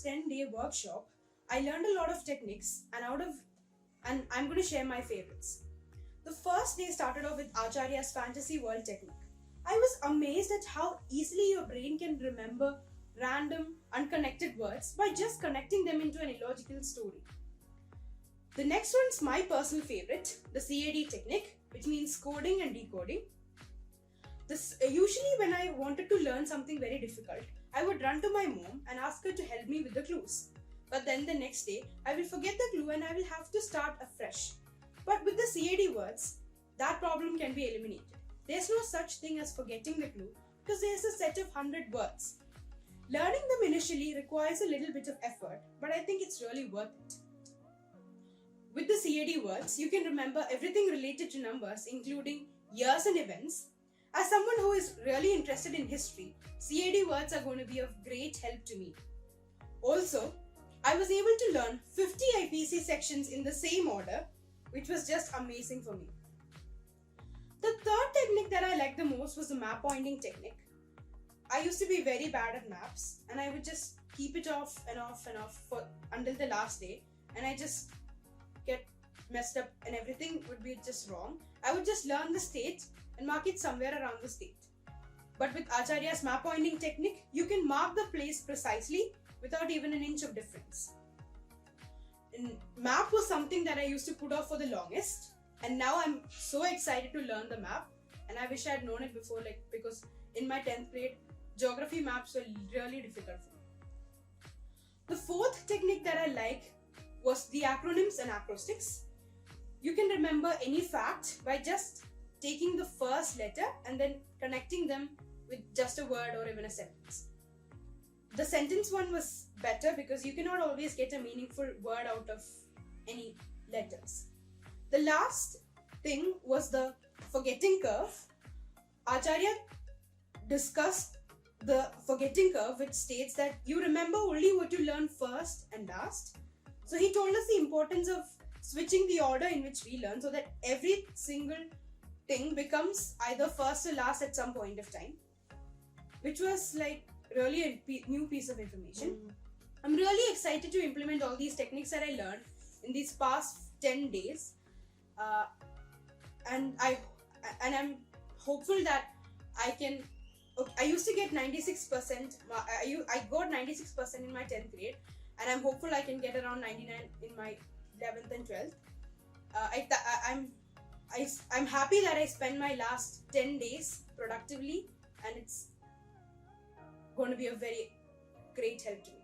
this 10-day workshop, I learned a lot of techniques and I'm going to share my favorites. The first day started off with Acharya's fantasy world technique. I was amazed at how easily your brain can remember random, unconnected words by just connecting them into an illogical story. The next one's my personal favorite, the CAD technique, which means coding and decoding. Usually when I wanted to learn something very difficult, I would run to my mom and ask her to help me with the clues. But then the next day, I will forget the clue and I will have to start afresh. But with the CAD words, that problem can be eliminated. There's no such thing as forgetting the clue because there's a set of 100 words. Learning them initially requires a little bit of effort, but I think it's really worth it. With the CAD words, you can remember everything related to numbers, including years and events. As someone who is really interested in history, CAD words are going to be of great help to me. Also, I was able to learn 50 IPC sections in the same order, which was just amazing for me. The third technique that I liked the most was the map pointing technique. I used to be very bad at maps and I would just keep it off and off and off until the last day, and I just get messed up and everything would be just wrong. I would just learn the state and mark it somewhere around the state. But with Acharya's map pointing technique, you can mark the place precisely without even an inch of difference. And map was something that I used to put off for the longest, and now I'm so excited to learn the map, and I wish I had known it before, because in my 10th grade, geography maps were really difficult for me. The fourth technique that I like was the acronyms and acrostics. You can remember any fact by just taking the first letter and then connecting them with just a word or even a sentence. The sentence one was better because you cannot always get a meaningful word out of any letters. The last thing was the forgetting curve. Acharya discussed the forgetting curve, which states that you remember only what you learn first and last. So he told us the importance of switching the order in which we learn so that every single thing becomes either first or last at some point of time, which was really a new piece of information. I'm really excited to implement all these techniques that I learned in these past 10 days, and I'm hopeful that I used to get 96%. I got 96% in my 10th grade, and I'm hopeful I can get around 99 in my 11th and 12th. I'm happy that I spent my last 10 days productively, and it's going to be a very great help to me.